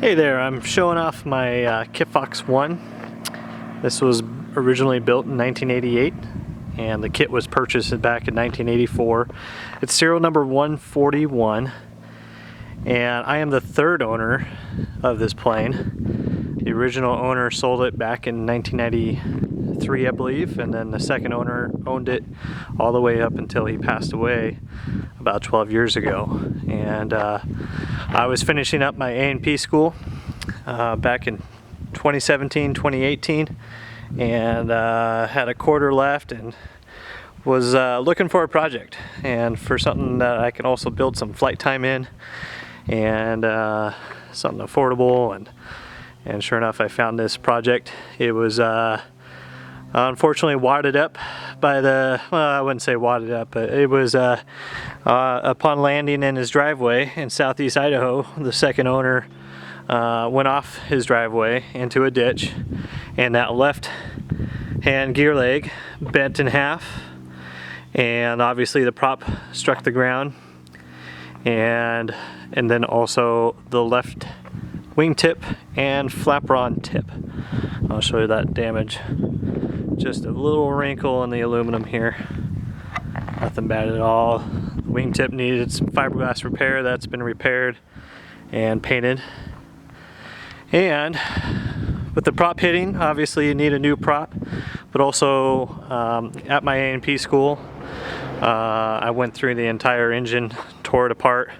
Hey there, I'm showing off my Kitfox 1. This was originally built in 1988 and the kit was purchased back in 1984. It's serial number 141 and I am the third owner of this plane. The original owner sold it back in 1993, I believe, and then the second owner owned it all the way up until he passed away about 12 years ago. And I was finishing up my A&P school back in 2017, 2018, and had a quarter left and was looking for a project and for something that I can also build some flight time in and something affordable, and sure enough I found this project. It was unfortunately wadded up by the, well, I wouldn't say wadded up, but it was upon landing in his driveway in southeast Idaho, the second owner went off his driveway into a ditch, and that left hand gear leg bent in half, and obviously the prop struck the ground, and then also the left wingtip and flap rod tip. I'll show you that damage. Just a little wrinkle in the aluminum here. Nothing bad at all. The wingtip needed some fiberglass repair. That's been repaired and painted. And with the prop hitting, obviously you need a new prop, but also at my A&P school, I went through the entire engine, tore it apart.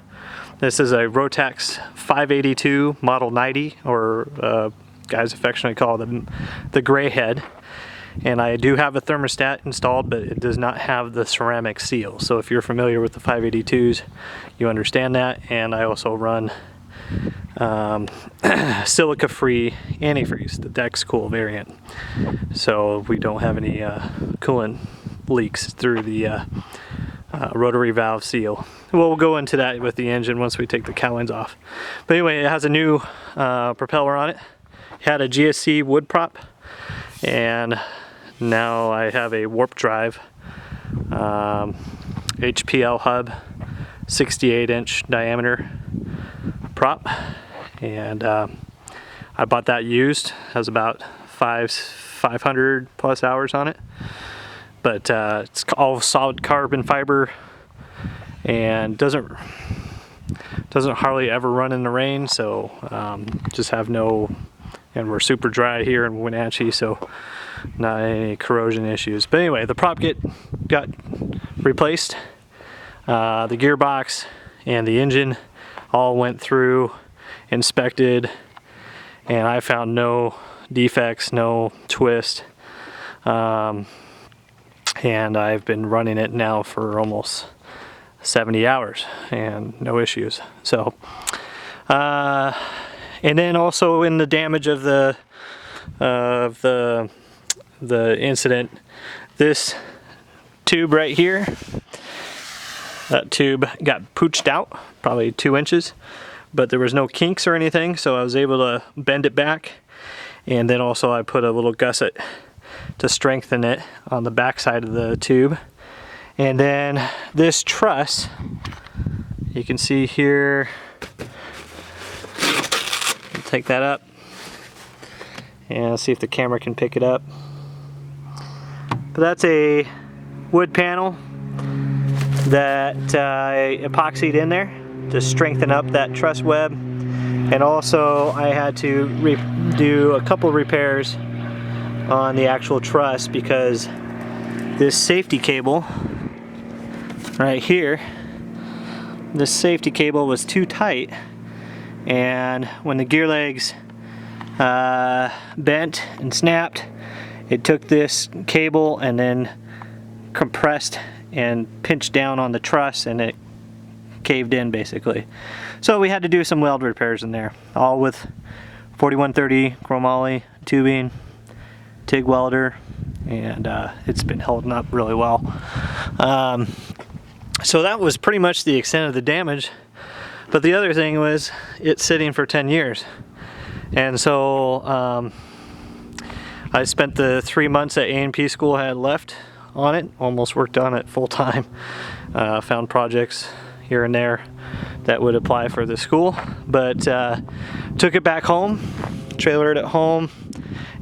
This is a Rotax 582 Model 90, or guys affectionately call it the gray head. And I do have a thermostat installed, but it does not have the ceramic seal. So if you're familiar with the 582s, you understand that. And I also run silica-free antifreeze, the Dex Cool variant. So we don't have any coolant leaks through the rotary valve seal. We'll go into that with the engine once we take the cowlings off. But anyway, it has a new propeller on it. It had a GSC wood prop, and now I have a warp drive HPL hub, 68-inch diameter prop, and I bought that used. It has about 500 plus hours on it, but it's all solid carbon fiber and doesn't hardly ever run in the rain, so just have no, and we're super dry here in Wenatchee, so not any corrosion issues. But anyway, the prop got replaced. The gearbox and the engine all went through, inspected, and I found no defects, no twist. And I've been running it now for almost 70 hours and no issues. So, and then also in the damage of the incident, this tube right here, that tube got pooched out probably 2 inches, but there was no kinks or anything, so I was able to bend it back. And then also I put a little gusset to strengthen it on the back side of the tube. And then this truss, you can see here, take that up and see if the camera can pick it up. But that's a wood panel that I epoxied in there to strengthen up that truss web. And also I had to do a couple repairs on the actual truss because this safety cable right here, this safety cable was too tight, and when the gear legs bent and snapped, it took this cable and then compressed and pinched down on the truss, and it caved in basically. So we had to do some weld repairs in there, all with 4130 chromoly tubing, TIG welder, and it's been holding up really well. So that was pretty much the extent of the damage. But the other thing was it's sitting for 10 years. And so I spent the 3 months at A&P school I had left on it, almost worked on it full time. Found projects here and there that would apply for the school, but took it back home, trailered it home,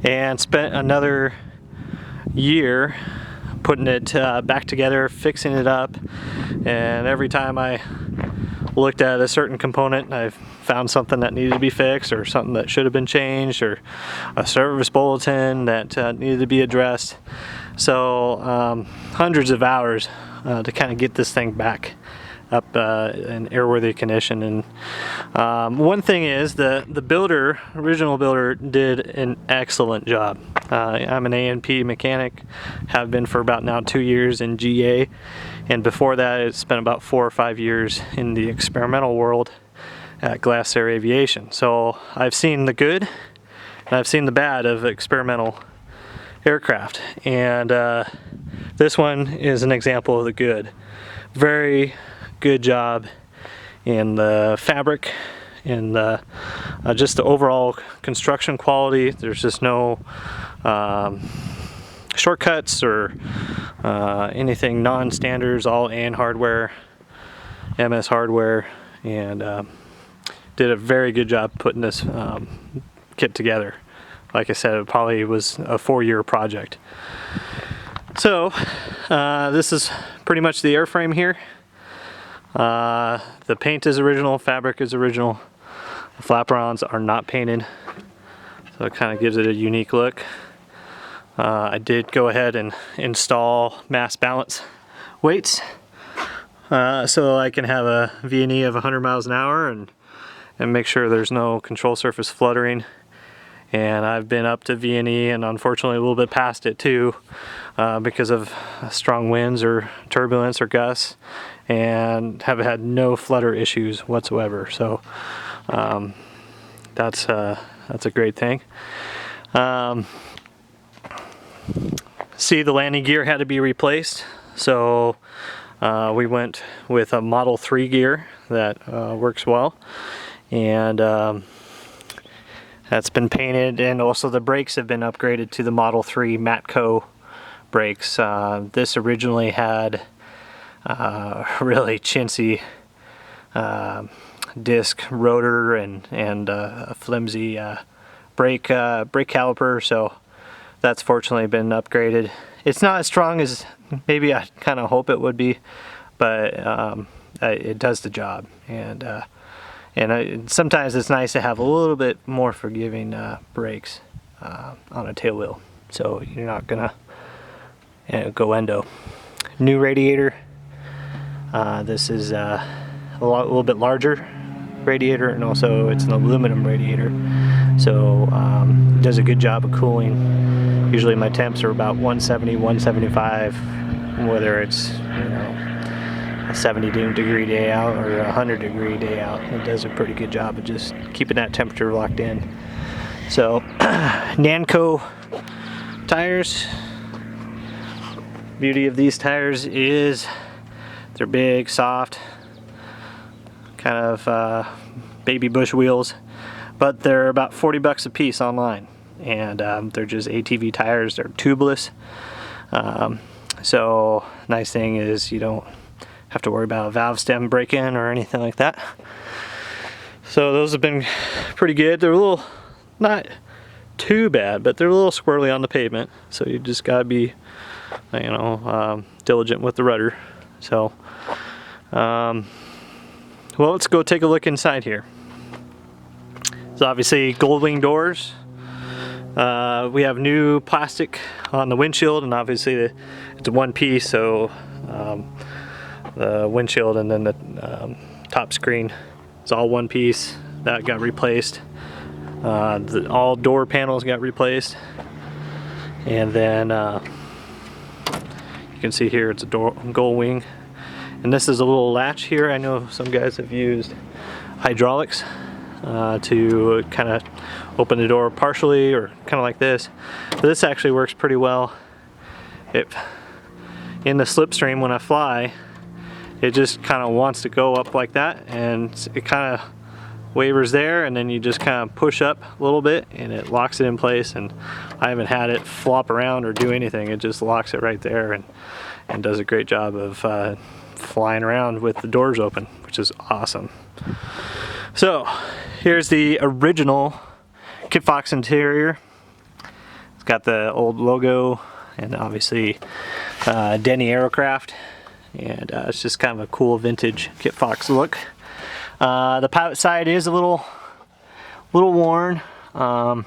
and spent another year putting it back together, fixing it up. And every time I looked at a certain component, I found something that needed to be fixed, or something that should have been changed, or a service bulletin that needed to be addressed. So hundreds of hours to kind of get this thing back up in airworthy condition. And one thing is the original builder did an excellent job. I'm an A&P mechanic, have been for about now 2 years in GA, and before that I spent about 4 or 5 years in the experimental world at Glass Air Aviation. So I've seen the good and I've seen the bad of experimental aircraft, and this one is an example of the good. Very good job in the fabric, in the just the overall construction quality. There's just no shortcuts or anything non-standards, all AN hardware, MS hardware, and did a very good job putting this kit together. Like I said, it probably was a 4-year project. So this is pretty much the airframe here. The paint is original, fabric is original. The flaperons are not painted, so it kind of gives it a unique look. I did go ahead and install mass balance weights, so I can have a V&E of 100 miles an hour and make sure there's no control surface fluttering. And I've been up to V&E and unfortunately a little bit past it too, because of strong winds or turbulence or gusts, and have had no flutter issues whatsoever. So that's a great thing. See, the landing gear had to be replaced, so we went with a Model 3 gear that works well, and that's been painted, and also the brakes have been upgraded to the Model 3 Matco brakes. This originally had really chintzy disc rotor and a flimsy brake caliper, so that's fortunately been upgraded. It's not as strong as maybe I kind of hope it would be, but it does the job. And sometimes it's nice to have a little bit more forgiving brakes on a tail wheel, so you're not gonna go endo. New radiator. This is a little bit larger radiator, and also it's an aluminum radiator, so it does a good job of cooling. Usually my temps are about 170, 175, whether it's a 70-degree day out or a 100-degree day out. It does a pretty good job of just keeping that temperature locked in. So Nanco tires. Beauty of these tires is they're big, soft, kind of baby bush wheels, but they're about 40 bucks a piece online, and they're just ATV tires. They're tubeless, so nice thing is you don't have to worry about a valve stem break-in or anything like that. So those have been pretty good. They're a little, not too bad, but they're a little squirrely on the pavement, so you just gotta be diligent with the rudder. So well, let's go take a look inside here. So obviously gold wing doors. We have new plastic on the windshield, and obviously it's one piece, so the windshield and then the top screen is all one piece. That got replaced. All door panels got replaced, and then you can see here it's a gold wing, and this is a little latch here. I know some guys have used hydraulics to kind of open the door partially, or kind of like this, but this actually works pretty well. In the slipstream, when I fly, it just kind of wants to go up like that, and it kind of wavers there, and then you just kind of push up a little bit and it locks it in place. And I haven't had it flop around or do anything. It just locks it right there and does a great job of flying around with the doors open. which is awesome. So here's the original Kitfox interior. It's got the old logo and obviously Denny Aerocraft, and it's just kind of a cool vintage Kitfox look. The pilot side is a little worn, not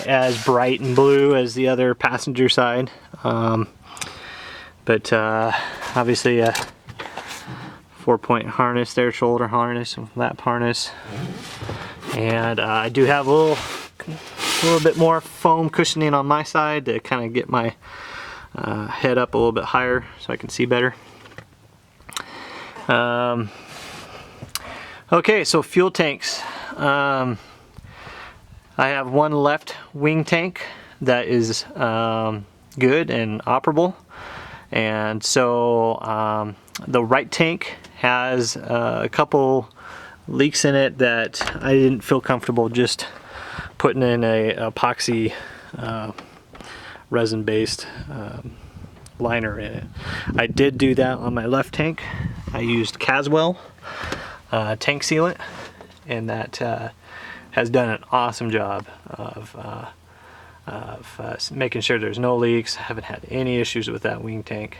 as bright and blue as the other passenger side, but obviously a 4-point harness there, shoulder harness, lap harness, and I do have a little bit more foam cushioning on my side to kind of get my head up a little bit higher so I can see better. Okay, so fuel tanks. I have one left wing tank that is good and operable, and so the right tank has a couple leaks in it that I didn't feel comfortable just putting in a epoxy resin-based liner in it. I did do that on my left tank. I used Caswell tank sealant, and that has done an awesome job of making sure there's no leaks. I haven't had any issues with that wing tank.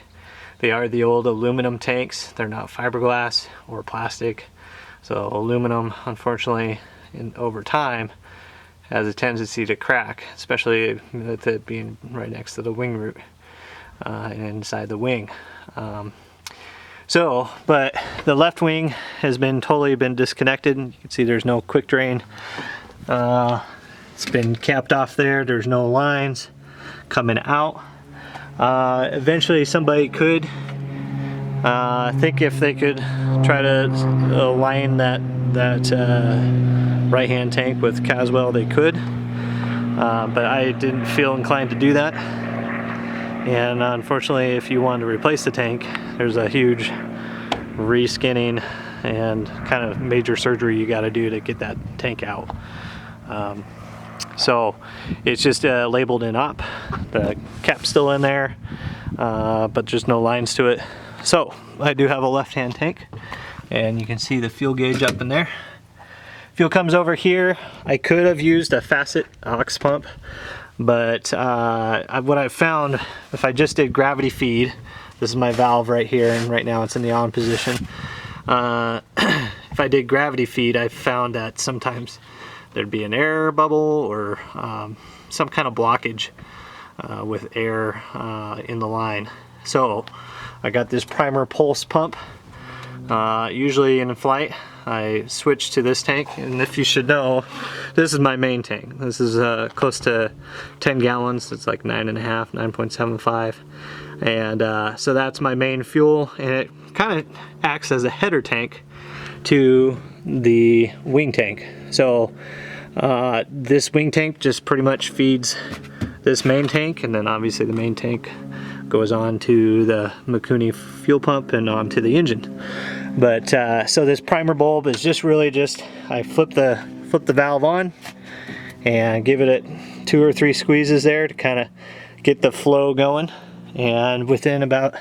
They are the old aluminum tanks. They're not fiberglass or plastic. So aluminum, unfortunately, over time, has a tendency to crack, especially with it being right next to the wing root and inside the wing. But the left wing has been totally disconnected. You can see there's no quick drain. It's been capped off there. There's no lines coming out. Eventually somebody could think if they could try to align that right hand tank with Caswell, they could, but I didn't feel inclined to do that. And unfortunately, if you wanted to replace the tank, there's a huge reskinning and kind of major surgery you got to do to get that tank out. So it's just labeled in op. The cap's still in there, but just no lines to it. So I do have a left-hand tank, and you can see the fuel gauge up in there. Fuel comes over here. I could have used a facet aux pump, but what I found, if I just did gravity feed, this is my valve right here, and right now it's in the on position. If I did gravity feed, I found that sometimes there'd be an air bubble or some kind of blockage with air in the line. So I got this primer pulse pump. Usually in flight I switch to this tank, and if you should know, this is my main tank. This is close to 10 gallons. It's like 9.5, 9.75, and so that's my main fuel, and it kind of acts as a header tank to the wing tank. So this wing tank just pretty much feeds this main tank, and then obviously the main tank goes on to the Mikuni fuel pump and onto the engine. But so this primer bulb is just really just, I flip the valve on and give it 2 or 3 squeezes there to kind of get the flow going, and within about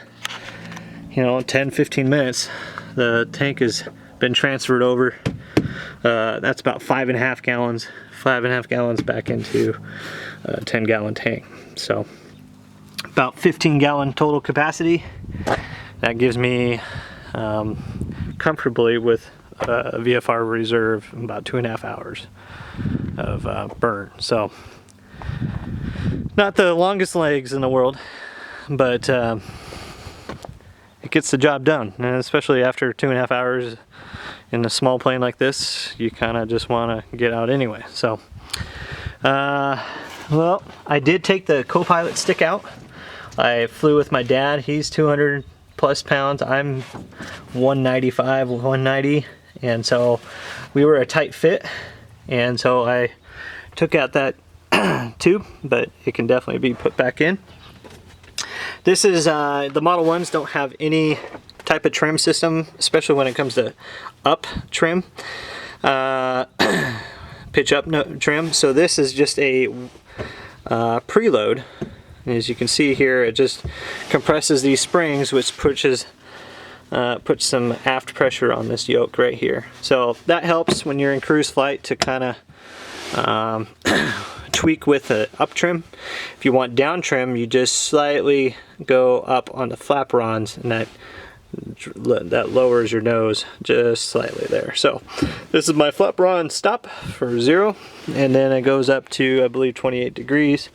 10-15 minutes the tank has been transferred over. That's about 5.5 gallons back into a 10-gallon tank. So about 15-gallon total capacity. That gives me comfortably with a VFR reserve about 2.5 hours of burn. So not the longest legs in the world, but it gets the job done, and especially after 2.5 hours in a small plane like this, you kind of just want to get out anyway. So well, I did take the co-pilot stick out. I flew with my dad. He's 200 plus pounds. I'm 195, 190, and so we were a tight fit, and so I took out that tube, but it can definitely be put back in. This is the Model 1s don't have any type of trim system, especially when it comes to up trim, pitch up trim. So this is just a preload. As you can see here, it just compresses these springs, which pushes put some aft pressure on this yoke right here. So that helps when you're in cruise flight to kind of tweak with the up trim. If you want down trim, you just slightly go up on the flaperons, and that lowers your nose just slightly there. So this is my flaperon stop for 0, and then it goes up to, I believe, 28 degrees,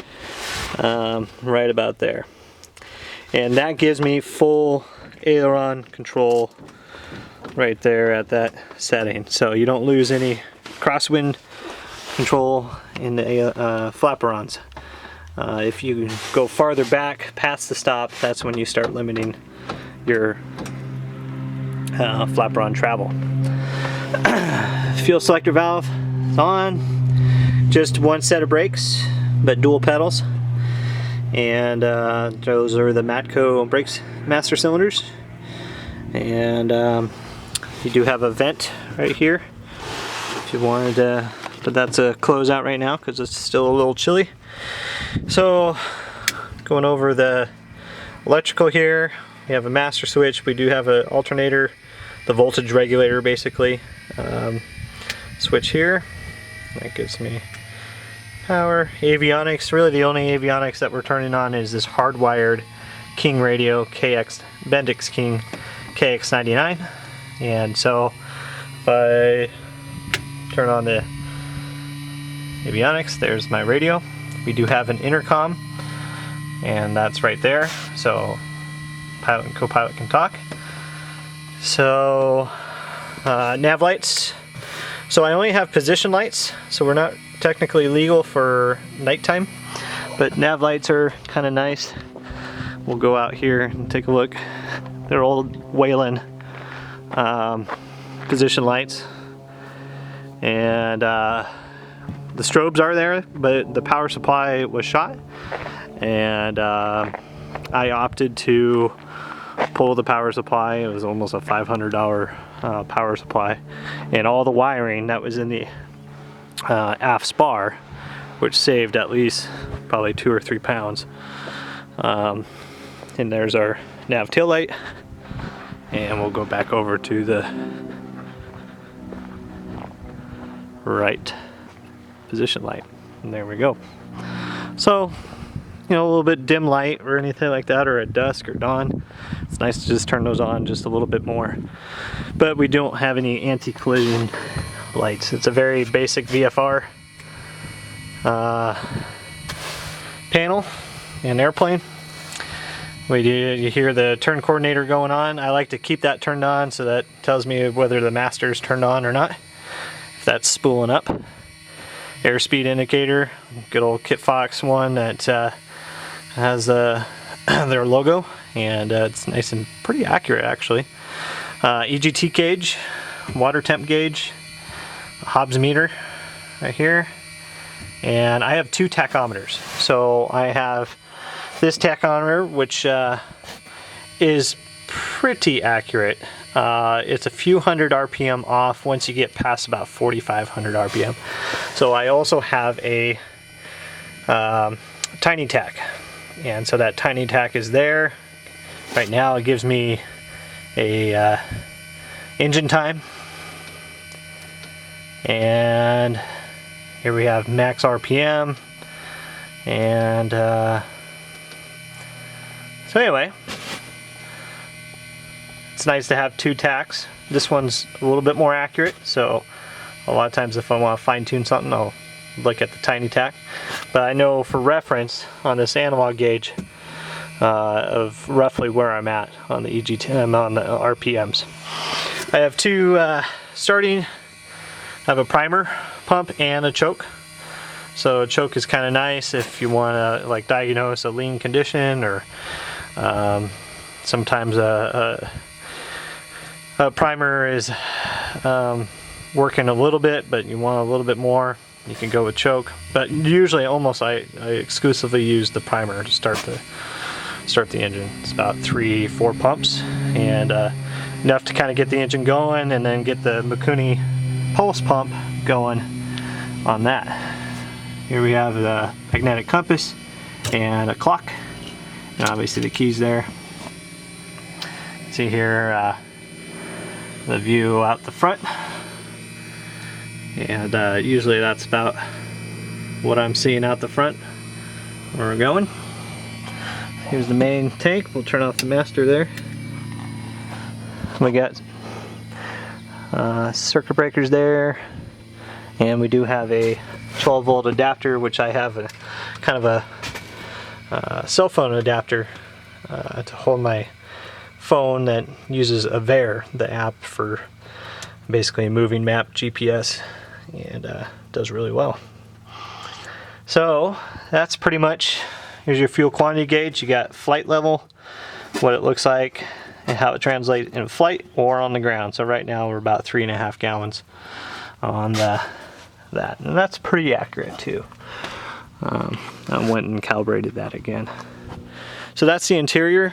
right about there. And that gives me full aileron control right there at that setting, so you don't lose any crosswind control in the flaperons. If you go farther back past the stop, that's when you start limiting your flaperon travel. Fuel selector valve is on. Just one set of brakes, but dual pedals. And those are the Matco brakes master cylinders. And you do have a vent right here if you wanted to, but that's a closeout right now because it's still a little chilly. So going over the electrical here, we have a master switch. We do have an alternator, the voltage regulator basically. Switch here, that gives me power. Avionics, really the only avionics that we're turning on is this hardwired King radio Bendix King KX99. And so if I turn on the avionics, there's my radio. We do have an intercom, and that's right there, so pilot and co-pilot can talk. So nav lights, so I only have position lights, so we're not technically legal for nighttime, but nav lights are kind of nice. We'll go out here and take a look. They're old Whalen position lights, and the strobes are there, but the power supply was shot, and I opted to pull the power supply. It was almost a $500 power supply, and all the wiring that was in the aft spar, which saved at least probably 2 or 3 pounds. And there's our nav tail light, and we'll go back over to the right position light, and there we go. So, you know, a little bit dim light or anything like that, or at dusk or dawn, it's nice to just turn those on just a little bit more. But we don't have any anti-collision lights. It's a very basic VFR panel in airplane. You hear the turn coordinator going on. I like to keep that turned on, so that tells me whether the master's turned on or not, if that's spooling up. Airspeed indicator, good old Kitfox one that has their logo, and it's nice and pretty accurate actually. EGT gauge, water temp gauge, Hobbs meter right here, and I have 2 tachometers. So I have this tachometer, which is pretty accurate. It's a few hundred RPM off once you get past about 4,500 RPM. So I also have a tiny tack, and so that tiny tack is there. Right now it gives me a engine time, and here we have max RPM, and so anyway, it's nice to have 2 tacks. This one's a little bit more accurate, so a lot of times if I want to fine-tune something, I'll look at the tiny tack. But I know for reference on this analog gauge of roughly where I'm at on the EGT, on the RPMs. I have 2 starting. I have a primer pump and a choke. So a choke is kind of nice if you want to like diagnose a lean condition, or sometimes a primer is working a little bit, but you want a little bit more, you can go with choke. But usually, almost I exclusively use the primer to start the engine. It's about 3-4 pumps, and enough to kind of get the engine going, and then get the Mikuni pulse pump going on that. Here we have the magnetic compass and a clock, and obviously the keys there. See here the view out the front, and usually that's about what I'm seeing out the front where we're going. Here's the main tank. We'll turn off the master there. We got circuit breakers there, and we do have a 12-volt adapter, which I have a kind of a cell phone adapter to hold my phone that uses Avare, the app for basically a moving map GPS, and does really well. So that's pretty much, here's your fuel quantity gauge. You got flight level, what it looks like, and how it translates in flight or on the ground. So right now we're about 3.5 gallons on that, and that's pretty accurate too. I went and calibrated that again. So that's the interior,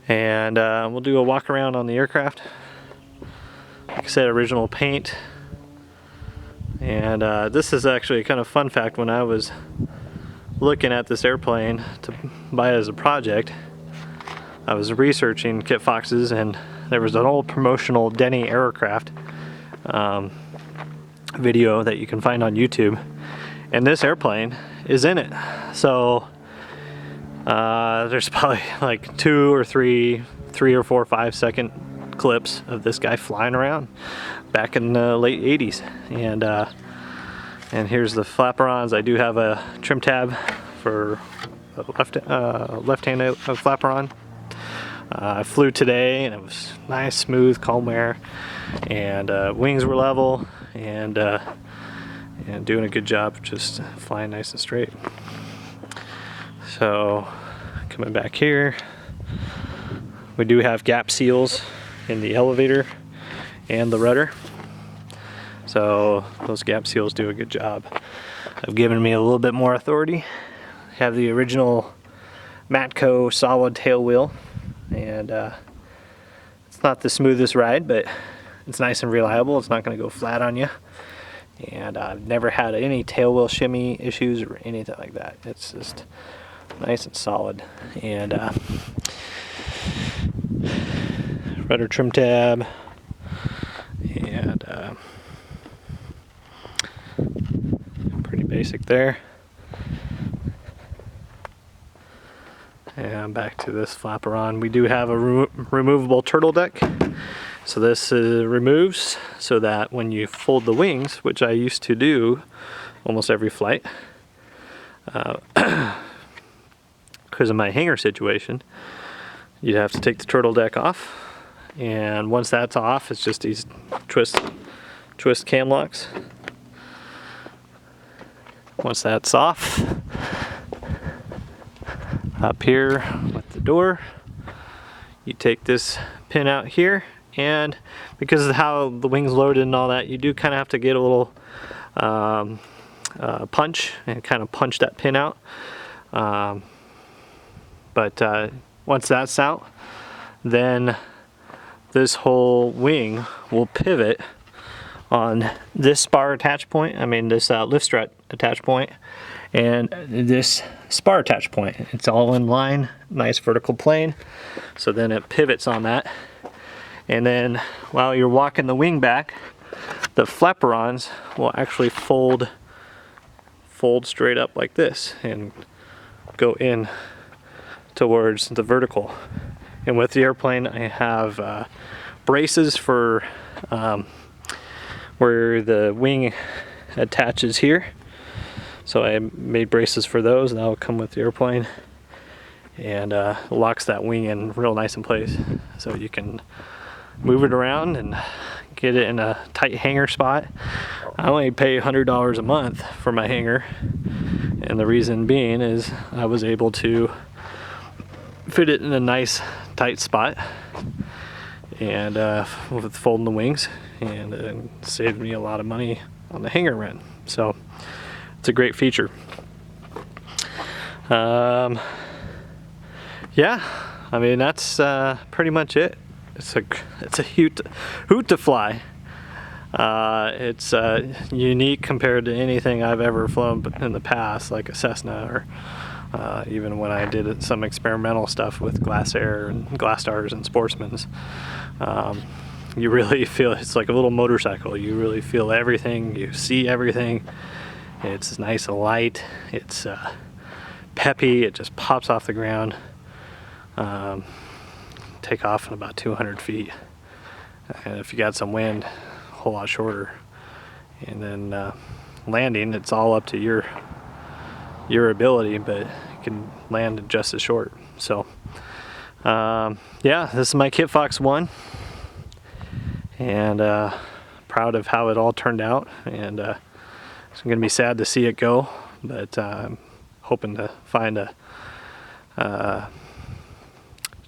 and we'll do a walk around on the aircraft. Like I said, original paint. And this is actually a kind of fun fact. When I was looking at this airplane to buy it as a project, I was researching Kitfoxes, and there was an old promotional Denny aircraft video that you can find on YouTube, and this airplane is in it. So there's probably like 2 or 3 or 4 or 5 second clips of this guy flying around back in the late 80s. And here's the flaperons. I do have a trim tab for left-handed flaperon. I flew today, and it was nice, smooth, calm air, and wings were level, and doing a good job, just flying nice and straight. So coming back here, we do have gap seals in the elevator and the rudder. So those gap seals do a good job of giving me a little bit more authority. Have the original Matco solid tail wheel, and it's not the smoothest ride, but it's nice and reliable. It's not going to go flat on you, and I've never had any tail wheel shimmy issues or anything like that. It's just nice and solid. And rudder trim tab, and pretty basic there. And back to this flaperon. We do have a removable turtle deck. So this removes so that when you fold the wings, which I used to do almost every flight, because of my hangar situation, you'd have to take the turtle deck off. And once that's off, it's just these twist cam locks. Once that's off, up here with the door, you take this pin out here, and because of how the wings loaded and all that, you do kind of have to get a little punch and kind of punch that pin out. But once that's out, then this whole wing will pivot on this spar attach point, this lift strut attach point, and this spar attach point. It's all in line, nice vertical plane. So then it pivots on that. And then while you're walking the wing back, the flaperons will actually fold straight up like this and go in towards the vertical. And with the airplane, I have braces for where the wing attaches here. So I made braces for those, and that will come with the airplane, and locks that wing in real nice in place. So you can move it around and get it in a tight hangar spot. I only pay $100 a month for my hangar, and the reason being is I was able to fit it in a nice tight spot, and with folding the wings, and it saved me a lot of money on the hangar rent. So it's a great feature. Yeah, that's pretty much it. It's a hoot to fly. It's unique compared to anything I've ever flown in the past, like a Cessna even when I did some experimental stuff with Glass Air and Glass Stars and Sportsmans. You really feel it's like a little motorcycle. You really feel everything, you see everything. It's nice and light, it's peppy, it just pops off the ground. Take off in about 200 feet. And if you got some wind, a whole lot shorter. And then landing, it's all up to your ability, but you can land just as short. So yeah, this is my Kitfox 1, and proud of how it all turned out, and it's gonna be sad to see it go, but I'm hoping to find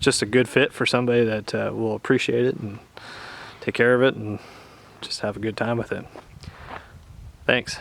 just a good fit for somebody that will appreciate it and take care of it and just have a good time with it. Thanks.